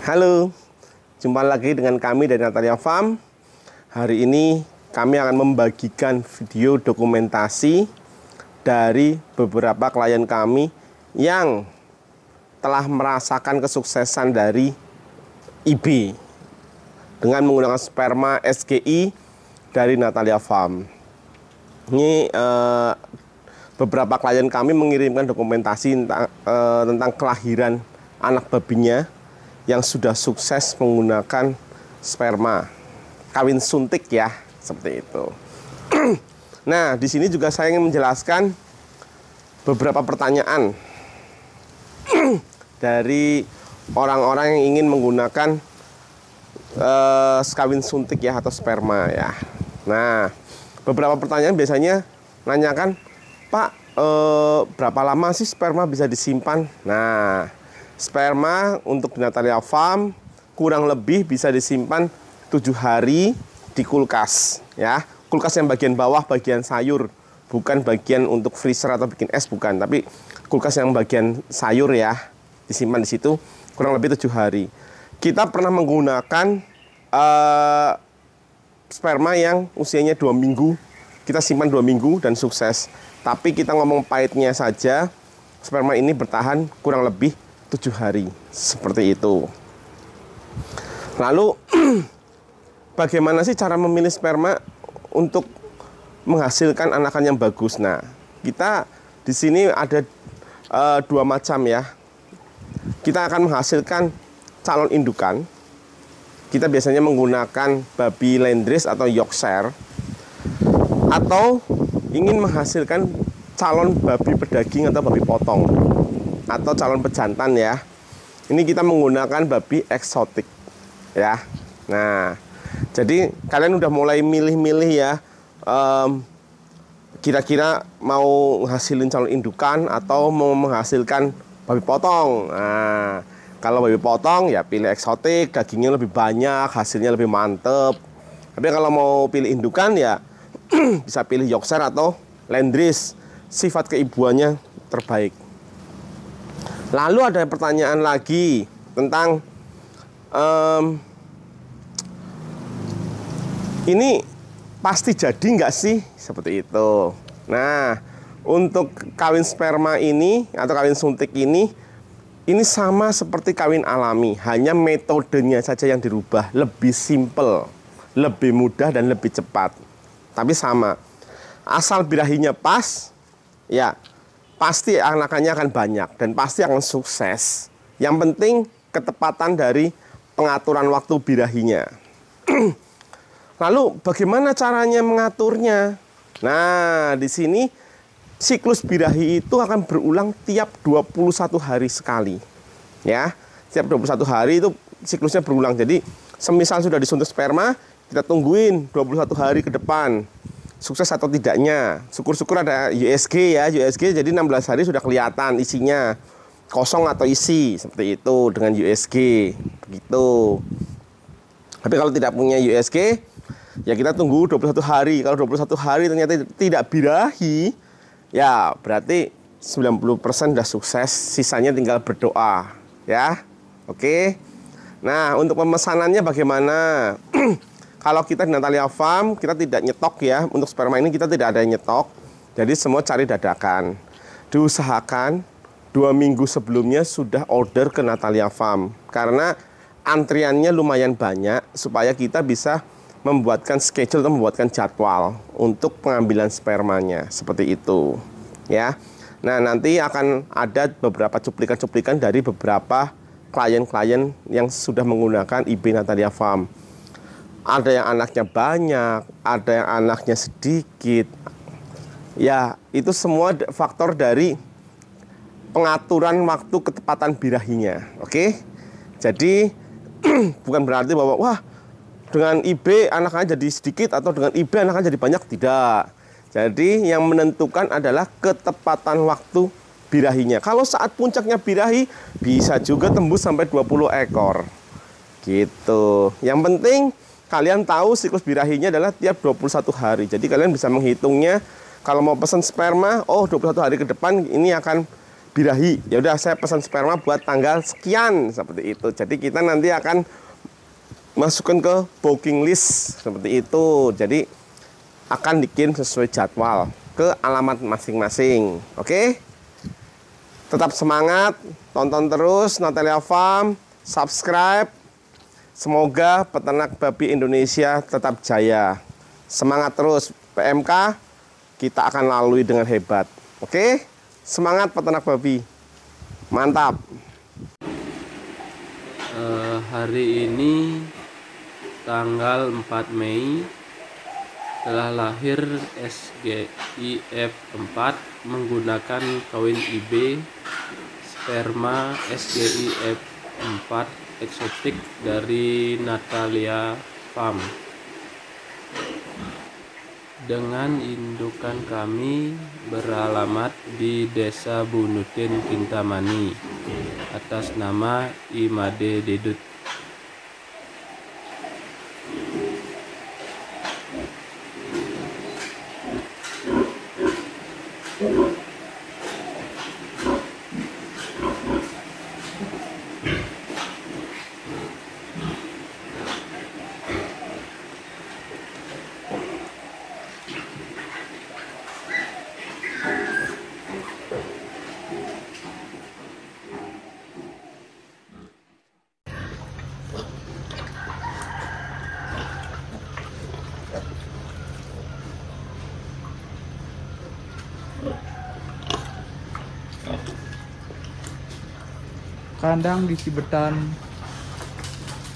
Halo, jumpa lagi dengan kami dari Natalia Farm. Hari ini kami akan membagikan video dokumentasi dari beberapa klien kami yang telah merasakan kesuksesan dari IB dengan menggunakan sperma SGI dari Natalia Farm. Ini beberapa klien kami mengirimkan dokumentasi tentang kelahiran anak babinya yang sudah sukses menggunakan sperma kawin suntik ya, seperti itu. Nah, di sini juga saya ingin menjelaskan beberapa pertanyaan dari orang-orang yang ingin menggunakan kawin suntik ya atau sperma ya. Nah, beberapa pertanyaan biasanya nanyakan, Pak, berapa lama sih sperma bisa disimpan? Nah, sperma untuk di Natalia Farm kurang lebih bisa disimpan 7 hari di kulkas ya. Kulkas yang bagian bawah, bagian sayur, bukan bagian untuk freezer atau bikin es, bukan, tapi kulkas yang bagian sayur ya, disimpan di situ kurang lebih 7 hari. Kita pernah menggunakan sperma yang usianya 2 minggu, kita simpan 2 minggu dan sukses. Tapi kita ngomong pahitnya saja, sperma ini bertahan kurang lebih 7 hari, seperti itu. Lalu bagaimana sih cara memilih sperma untuk menghasilkan anakan yang bagus? Nah, kita di sini ada 2 macam ya. Kita akan menghasilkan calon indukan. Kita biasanya menggunakan babi Landrace atau Yorkshire, atau ingin menghasilkan calon babi pedaging atau babi potong, atau calon pejantan ya. Ini kita menggunakan babi eksotik ya. Nah, jadi kalian udah mulai milih-milih ya, kira-kira mau menghasilkan calon indukan atau mau menghasilkan babi potong. Nah, kalau babi potong ya pilih eksotik, dagingnya lebih banyak, hasilnya lebih mantep. Tapi kalau mau pilih indukan ya bisa pilih Yorkshire atau Landrace, sifat keibuannya terbaik. Lalu ada pertanyaan lagi tentang ini pasti jadi nggak sih, seperti itu. Nah, untuk kawin sperma ini atau kawin suntik ini sama seperti kawin alami, hanya metodenya saja yang dirubah, lebih simple, lebih mudah dan lebih cepat. Tapi sama, asal birahinya pas, ya pasti anakannya akan banyak dan pasti akan sukses. Yang penting ketepatan dari pengaturan waktu birahinya. Lalu bagaimana caranya mengaturnya? Nah, di sini siklus birahi itu akan berulang tiap 21 hari sekali. Ya, tiap 21 hari itu siklusnya berulang. Jadi, semisal sudah disuntik sperma, kita tungguin 21 hari ke depan. Sukses atau tidaknya. Syukur-syukur ada USG ya, USG, jadi 16 hari sudah kelihatan isinya kosong atau isi, seperti itu dengan USG begitu. Tapi kalau tidak punya USG ya kita tunggu 21 hari. Kalau 21 hari ternyata tidak birahi, ya berarti 90% sudah sukses, sisanya tinggal berdoa ya. Oke. Nah, untuk pemesanannya bagaimana? Kalau kita di Natalia Farm, kita tidak nyetok ya. Untuk sperma ini kita tidak ada nyetok. Jadi semua cari dadakan. Diusahakan 2 minggu sebelumnya sudah order ke Natalia Farm. Karena antriannya lumayan banyak, supaya kita bisa membuatkan schedule atau membuatkan jadwal untuk pengambilan spermanya. Seperti itu ya. Nah, nanti akan ada beberapa cuplikan-cuplikan dari beberapa klien-klien yang sudah menggunakan IB Natalia Farm. Ada yang anaknya banyak, ada yang anaknya sedikit. Ya, itu semua faktor dari pengaturan waktu ketepatan birahinya. Oke? Jadi, bukan berarti bahwa, wah, dengan IB anaknya jadi sedikit atau dengan IB anaknya jadi banyak. Tidak. Jadi, yang menentukan adalah ketepatan waktu birahinya. Kalau saat puncaknya birahi, bisa juga tembus sampai 20 ekor. Gitu. Yang penting kalian tahu siklus birahinya adalah tiap 21 hari. Jadi kalian bisa menghitungnya. Kalau mau pesan sperma, oh 21 hari ke depan ini akan birahi. Ya udah, saya pesan sperma buat tanggal sekian seperti itu. Jadi kita nanti akan masukkan ke booking list seperti itu. Jadi akan dikirim sesuai jadwal ke alamat masing-masing. Oke? Tetap semangat, tonton terus Natalia Farm, subscribe. Semoga peternak babi Indonesia tetap jaya. Semangat terus, PMK kita akan lalui dengan hebat. Oke? Semangat peternak babi. Mantap. Hari ini tanggal 4 Mei telah lahir SGIF 4 menggunakan kawin IB sperma SGIF 4 eksotik dari Natalia Farm. Dengan indukan kami beralamat di Desa Bunutin Kintamani atas nama Imade Dedut. Kandang di Cibetan,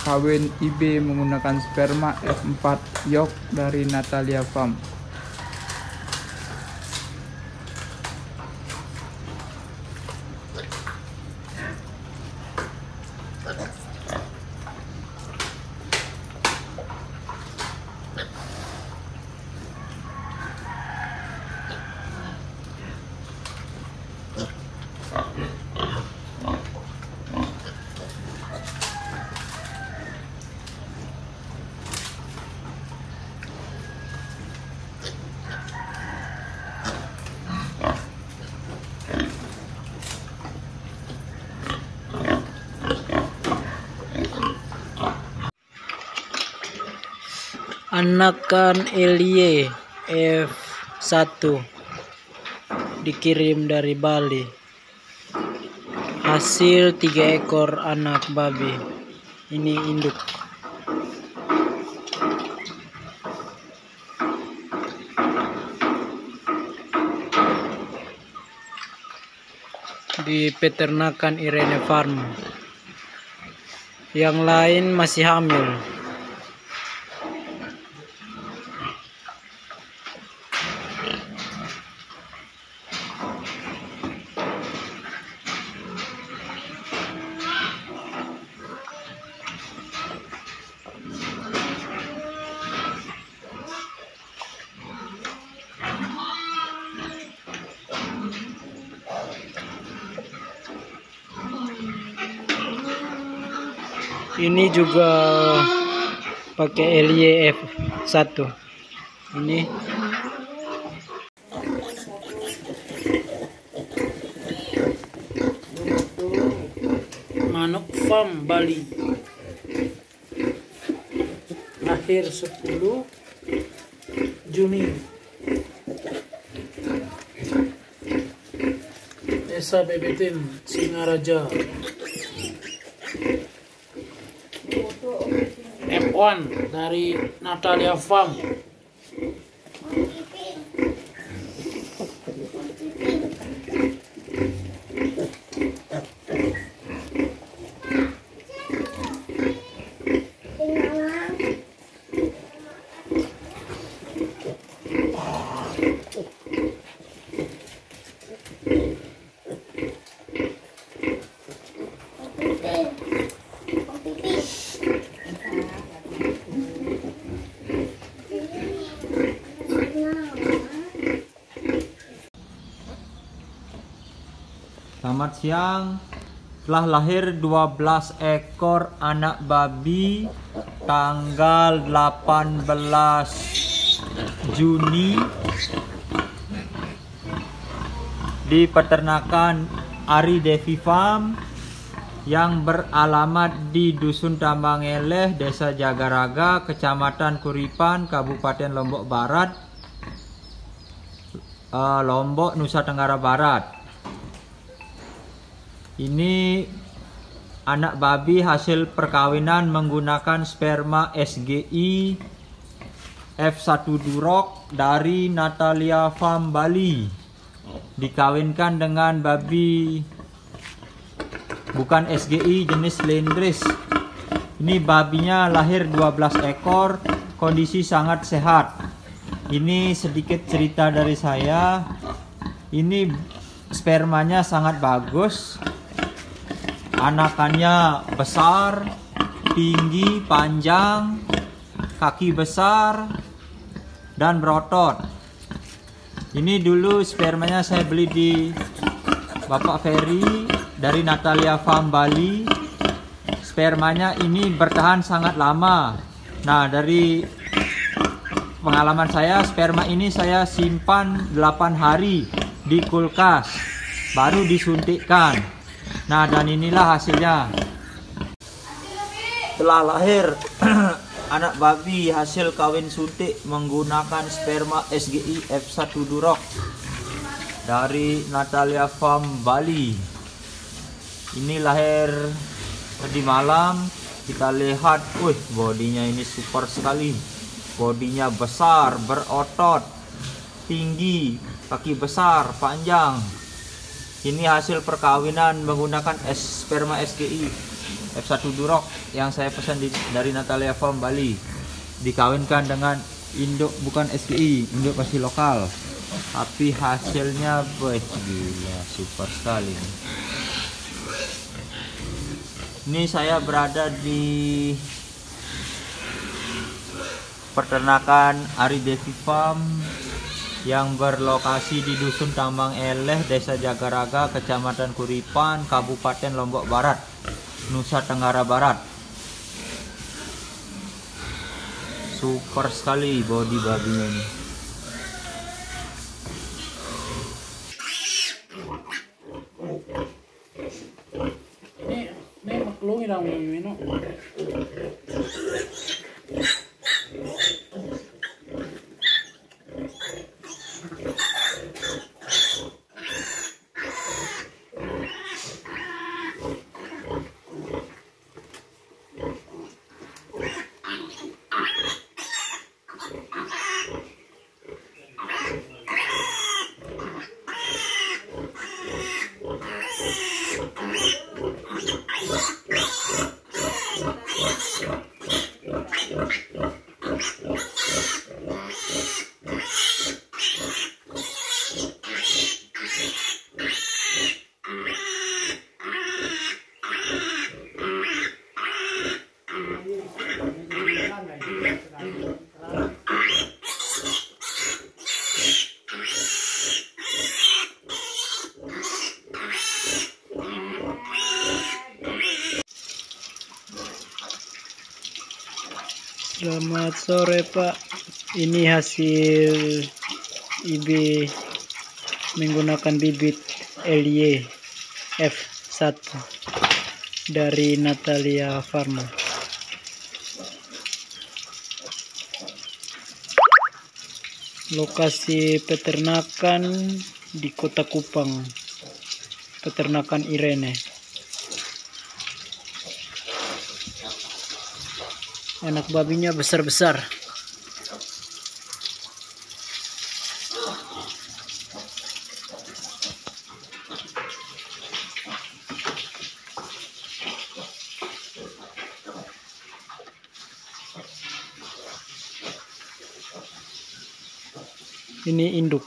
kawin IB menggunakan sperma F4 Yok dari Natalia Farm. Anakan Elie F1 dikirim dari Bali. Hasil 3 ekor anak babi. Ini induk. Di peternakan Irene Farm. Yang lain masih hamil. Ini juga pakai Elie F1. Ini Manuk Farm Bali. Lahir 10 Juni. Desa Bebetin, Singaraja. F1 dari Natalia Farm. Selamat siang. Telah lahir 12 ekor anak babi tanggal 18 Juni di peternakan Ari Devi Farm yang beralamat di Dusun Tambangeleh, Desa Jagaraga, Kecamatan Kuripan, Kabupaten Lombok Barat, Lombok, Nusa Tenggara Barat. Ini anak babi hasil perkawinan menggunakan sperma SGI F1 Durok dari Natalia Farm Bali. Dikawinkan dengan babi bukan SGI jenis Lendris. Ini babinya lahir 12 ekor, kondisi sangat sehat. Ini sedikit cerita dari saya. Ini spermanya sangat bagus. Anakannya besar, tinggi, panjang, kaki besar, dan berotot. Ini dulu spermanya saya beli di Bapak Ferry dari Natalia Farm Bali. Spermanya ini bertahan sangat lama. Nah, dari pengalaman saya, sperma ini saya simpan 8 hari di kulkas, baru disuntikkan. Nah, dan inilah hasilnya. Setelah lahir anak babi hasil kawin suntik menggunakan sperma SGI F1 Durok dari Natalia Farm Bali. Ini lahir tadi malam. Kita lihat, bodinya ini super sekali. Bodinya besar, berotot, tinggi, kaki besar, panjang. Ini hasil perkawinan menggunakan sperma SGI F1 Durok yang saya pesan dari Natalia Farm Bali. Dikawinkan dengan induk bukan SGI, induk masih lokal. Tapi hasilnya gila, super sekali. Ini saya berada di peternakan Ari Devi Farm yang berlokasi di Dusun Tambangeleh, Desa Jagaraga, Kecamatan Kuripan, Kabupaten Lombok Barat, Nusa Tenggara Barat. Super sekali body babinya ini. Ini maklumi lang minum. Selamat sore Pak. Ini hasil IB menggunakan bibit LY F1 dari Natalia Farm. Lokasi peternakan di Kota Kupang, peternakan Irene. Anak babinya besar-besar. Ini induk.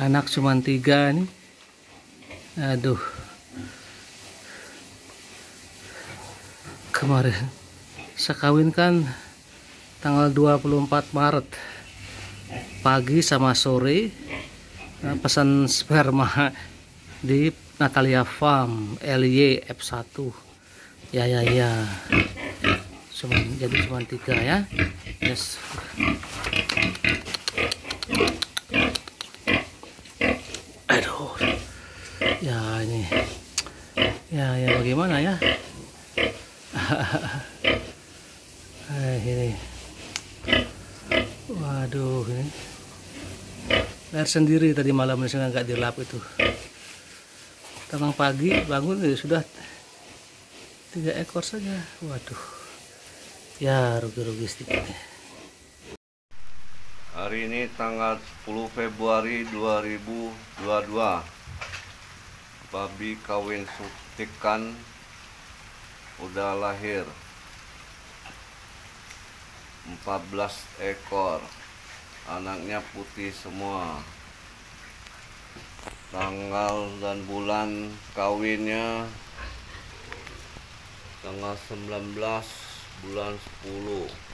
Anak cuma 3 nih. Aduh. Kemarin saya kawinkan tanggal 24 Maret. Pagi sama sore pesan sperma di Natalia Farm LY F1. Ya. Cuma 3 ya. Yes. Aduh. Ya ini. Ya bagaimana ya? Ini. Waduh ini. Air sendiri tadi malam nggak dilap itu. Tenang pagi bangun ya sudah 3 ekor saja. Waduh. Ya rugi-rugi sedikit. Hari ini tanggal 10 Februari 2022. Babi kawin suntikan udah lahir 14 ekor. Anaknya putih semua. Tanggal dan bulan kawinnya tanggal 19 bulan 10